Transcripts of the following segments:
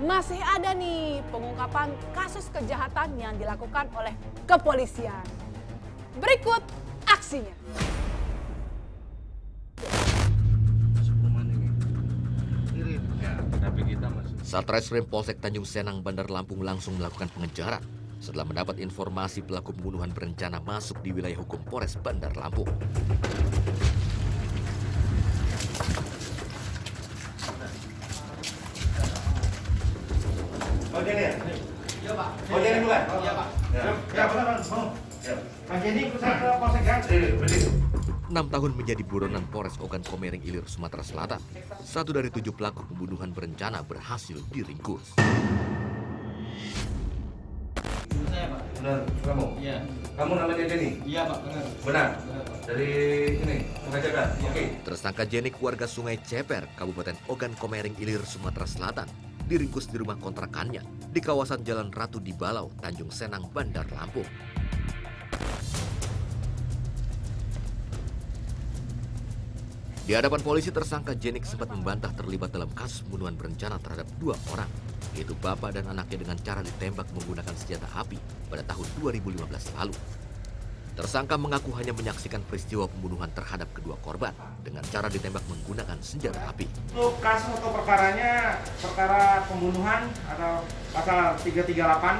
masih ada nih pengungkapan kasus kejahatan yang dilakukan oleh kepolisian. Berikut aksinya. Satreskrim Polsek Tanjung Senang, Bandar Lampung langsung melakukan pengejaran setelah mendapat informasi pelaku pembunuhan berencana masuk di wilayah hukum Polres Bandar Lampung. Oh, Jenny ya? Iya, Pak. Oh, Jenny bukan? Iya, Pak. Ya, benar. Pak Jenny ikut saya ke Polsek ya? Begitu. 6 tahun menjadi buronan Polres Ogan Komering Ilir, Sumatera Selatan. 1 dari 7 pelaku pembunuhan berencana berhasil diringkus. Saya, Pak. Benar, kamu? Iya. Kamu namanya Jenny? Iya, Pak. Benar. Benar? Benar, Pak. Dari ini, pengajaran? Oke. Tersangka Jenik warga Sungai Ceper, Kabupaten Ogan Komering Ilir, Sumatera Selatan, diringkus di rumah kontrakannya di kawasan Jalan Ratu di Balau, Tanjung Senang, Bandar Lampung. Di hadapan polisi, tersangka Jenik sempat membantah terlibat dalam kasus pembunuhan berencana terhadap 2 orang, yaitu bapak dan anaknya dengan cara ditembak menggunakan senjata api pada tahun 2015 lalu. Tersangka mengaku hanya menyaksikan peristiwa pembunuhan terhadap kedua korban dengan cara ditembak menggunakan senjata api. Untuk kasus atau perkaranya, perkara pembunuhan atau pasal 338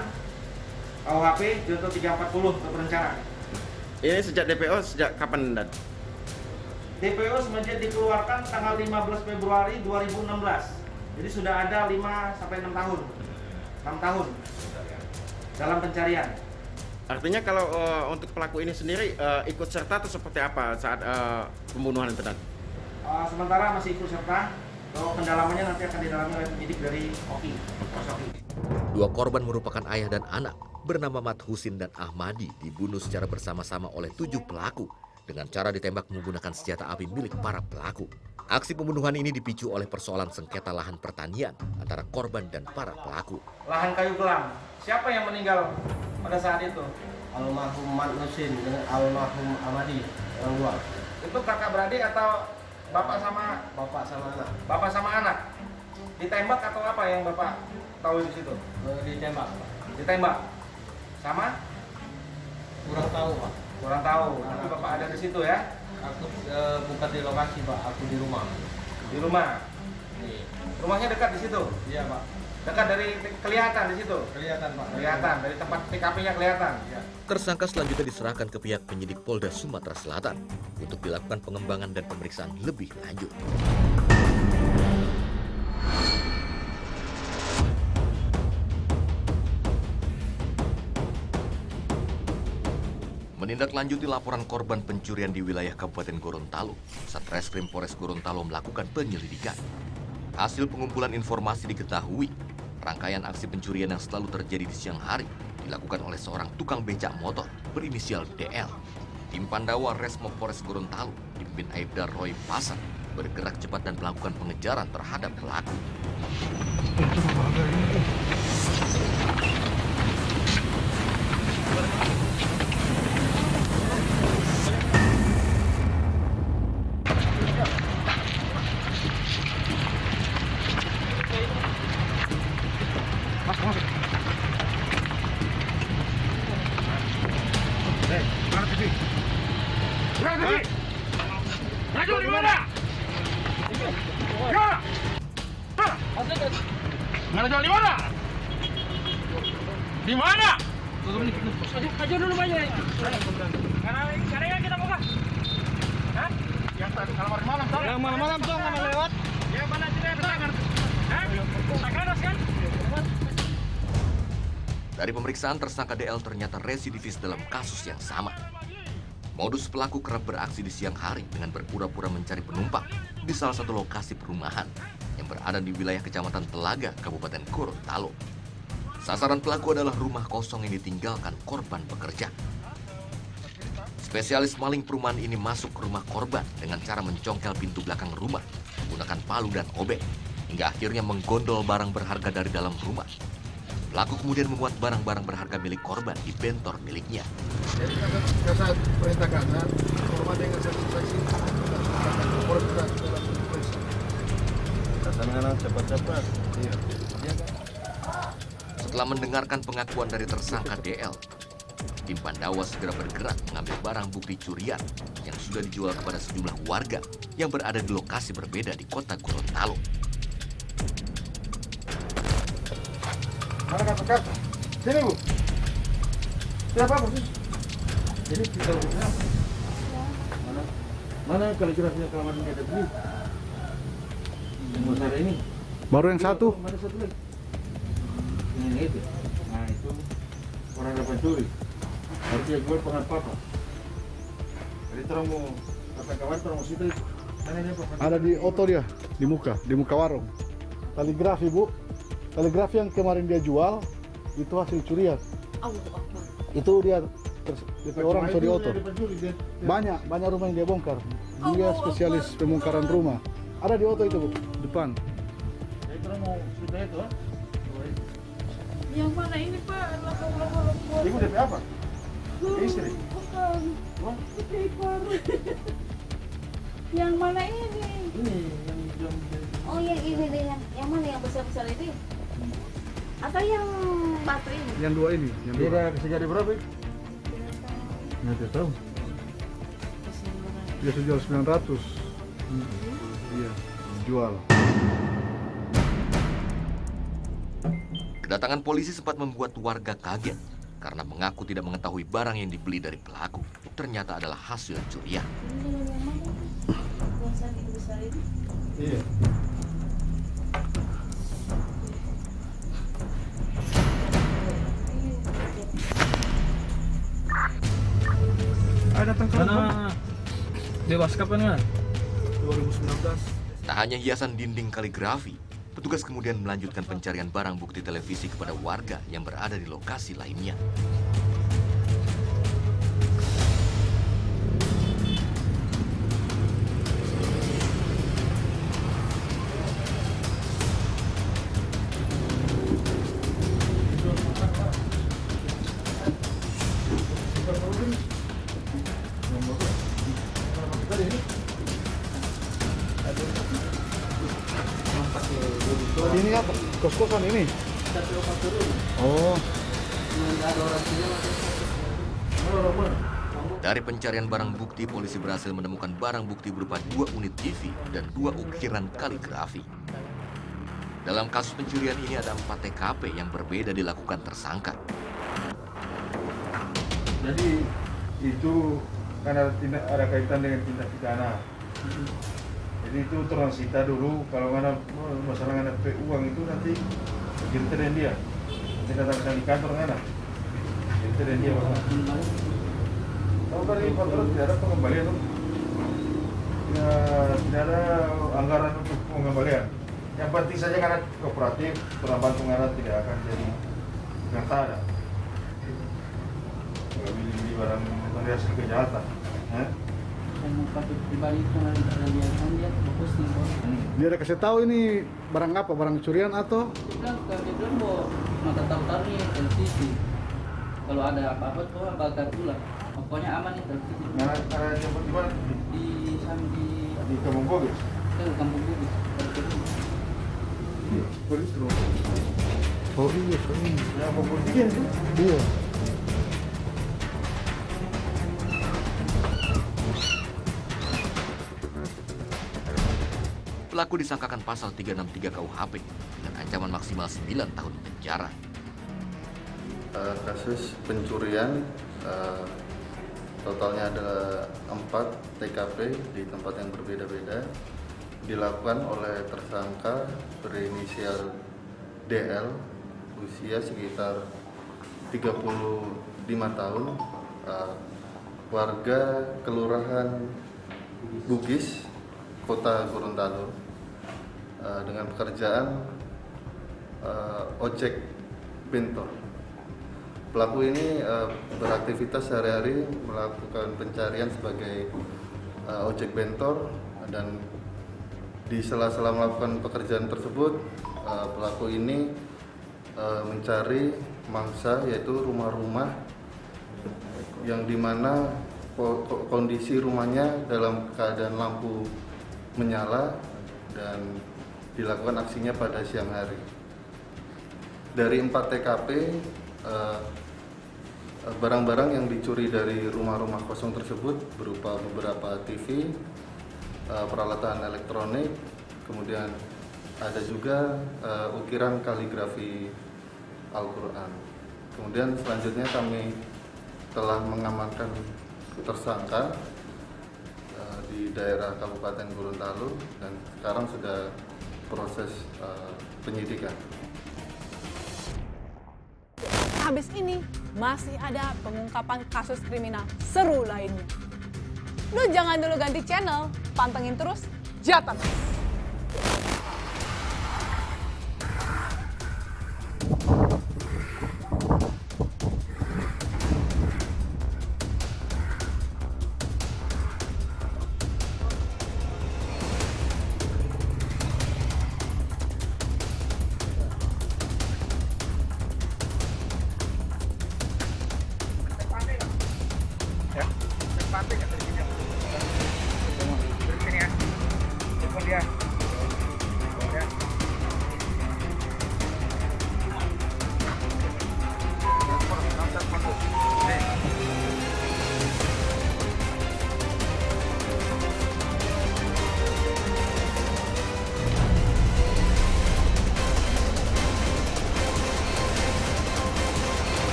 KUHP junto 340 berencana. Ini sejak DPO sejak kapan, Dan? DPO semenjak dikeluarkan tanggal 15 Februari 2016. Jadi sudah ada 5 sampai 6 tahun. 6 tahun dalam pencarian. Artinya kalau untuk pelaku ini sendiri ikut serta atau seperti apa saat pembunuhan itu, Dan? Sementara masih ikut serta. Kalau pendalamannya nanti akan didalami oleh penyidik dari OKI. Dua korban merupakan ayah dan anak bernama Mat Husin dan Ahmadi dibunuh secara bersama-sama oleh 7 pelaku dengan cara ditembak menggunakan senjata api milik para pelaku. Aksi pembunuhan ini dipicu oleh persoalan sengketa lahan pertanian antara korban dan para pelaku. Lahan kayu gelang. Siapa yang meninggal pada saat itu? Almarhum Mat Husin dengan almarhum Ahmadi, orang dua. Itu kakak beradik atau bapak sama Bapak sama anak. bapak sama anak? Ditembak atau apa yang bapak tahu di situ? Ditembak, Pak. Ditembak. Sama? Kurang tahu, Pak. Kurang tahu. Tapi bapak ada di situ ya? Aku bukan di lokasi, Pak. Aku di rumah. Di rumah. Nih. Rumahnya dekat di situ. Iya, Pak. Dekat dari kelihatan di situ. Kelihatan, Pak. Kelihatan dari tempat TKP-nya kelihatan. Ya. Tersangka selanjutnya diserahkan ke pihak penyidik Polda Sumatera Selatan untuk dilakukan pengembangan dan pemeriksaan lebih lanjut. Menindaklanjuti laporan korban pencurian di wilayah Kabupaten Gorontalo, Satreskrim Polres Gorontalo melakukan penyelidikan. Hasil pengumpulan informasi diketahui, rangkaian aksi pencurian yang selalu terjadi di siang hari dilakukan oleh seorang tukang becak motor berinisial DL. Tim Pandawa Resmo Polres Gorontalo dipimpin Aibda Roy Pasar bergerak cepat dan melakukan pengejaran terhadap pelaku. Mana jual di mana? Di mana? Aja dulu banyak. Karena kita buka. Hah? Yang kalau malam toh? Yang malam-malam toh nggak lewat? Yang mana tidak ada? Hah? Sakaras kan? Dari pemeriksaan, tersangka DL ternyata residivis dalam kasus yang sama. Modus pelaku kerap beraksi di siang hari dengan berpura-pura mencari penumpang di salah satu lokasi perumahan yang berada di wilayah Kecamatan Telaga, Kabupaten Gorontalo. Sasaran pelaku adalah rumah kosong yang ditinggalkan korban pekerja. Spesialis maling perumahan ini masuk ke rumah korban dengan cara mencongkel pintu belakang rumah menggunakan palu dan obeng, hingga akhirnya menggondol barang berharga dari dalam rumah. Pelaku kemudian memuat barang-barang berharga milik korban di bentor miliknya. Jadi saat perintah kasar, korban dengan satu saksi, korban dalam periksa. Kasar dengan cepat-cepat. Iya. Setelah mendengarkan pengakuan dari tersangka DL, tim Pandawa segera bergerak mengambil barang bukti curian yang sudah dijual kepada sejumlah warga yang berada di lokasi berbeda di kota Gorontalo. Mana kakak? Sini bu. Siapa bu? Jadi kita bisa mana kaligrafinya kamar ini ada beli? Yang besar ini. Baru yang satu. Mana satu lagi? Ini itu. Nah itu orang ada pencuri. Harus dia jual pengen papa. Jadi terus mau kata kawan terus mau situ. Mana ini apa? Ada di oto dia, di muka warung. Kaligrafi bu. Kaligrafi yang kemarin dia jual itu hasil curian. Itu dia orang so di oto. Banyak rumah yang dia bongkar. Dia spesialis pembongkaran rumah. Ada di oto itu bu, depan. Jadi terus mau situ itu. Yang mana ini Pak? Ibu DP apa? Istri. Bukan. Ipar. Yang mana ini? Ini yang Oh yang ini nih, yang mana yang besar-besar ini? Atau yang batu ini? Yang dua ini, yang dia dua. udah bisa jadi berapa? Nggak tahu. Dia sudah jual 900. Iya, jual. Kedatangan polisi sempat membuat warga kaget karena mengaku tidak mengetahui barang yang dibeli dari pelaku ternyata adalah hasil curian. Ini yang mana? Yang sakit besar ini? Iya. Ada datang Mana bebas kapan kan? 2019. Tak hanya hiasan dinding kaligrafi, petugas kemudian melanjutkan pencarian barang bukti televisi kepada warga yang berada di lokasi lainnya. Ini apa? Kos-kosan ini? Oh. Dari pencarian barang bukti, polisi berhasil menemukan barang bukti berupa 2 unit TV dan 2 ukiran kaligrafi. Dalam kasus pencurian ini ada 4 TKP yang berbeda dilakukan tersangka. Jadi itu kan ada kaitan dengan tindak pidana. Jadi itu transita dulu, kalau ada masalah ada uang itu nanti giliran dia. Nanti datang di kantor kan ada. Giliran dia Bapak. Tahu kan ini faktor tidak ada pengembalian tuh. Tidak ada anggaran untuk pengembalian. Yang penting saja karena kooperatif, terlambat pengarah tidak akan jadi nyata ada. Kalau beli barang dari hasil kejahatan. Dia ada kasih tahu ini barang apa? Barang curian atau? Dia bilang mau mata tahu nih LCD. Kalau ada apa-apa tuh bakar pula. Pokoknya aman nih LCD. Nah, ada jemput di mana? Di sana Di Kampung Bogis. Kampung Bugis. Polisi. Oh iya, ini. Yang Kampung Tiga itu. Iya. Pelaku disangkakan pasal 363 KUHP dengan ancaman maksimal 9 tahun penjara. Kasus pencurian totalnya ada 4 TKP di tempat yang berbeda-beda dilakukan oleh tersangka berinisial DL, usia sekitar 35 tahun, warga Kelurahan Bugis, Kota Gorontalo, dengan pekerjaan ojek bentor. Pelaku ini beraktivitas sehari-hari melakukan pencarian sebagai ojek bentor, dan di sela-sela melakukan pekerjaan tersebut pelaku ini mencari mangsa, yaitu rumah-rumah yang dimana kondisi rumahnya dalam keadaan lampu menyala dan dilakukan aksinya pada siang hari. Dari 4 TKP, barang-barang yang dicuri dari rumah-rumah kosong tersebut berupa beberapa TV, peralatan elektronik, kemudian ada juga ukiran kaligrafi Al-Quran. Kemudian selanjutnya kami telah mengamankan tersangka di daerah Kabupaten Gorontalo dan sekarang sudah proses penyidikan. Habis ini masih ada pengungkapan kasus kriminal seru lainnya. Lu jangan dulu ganti channel, pantengin terus Jatah.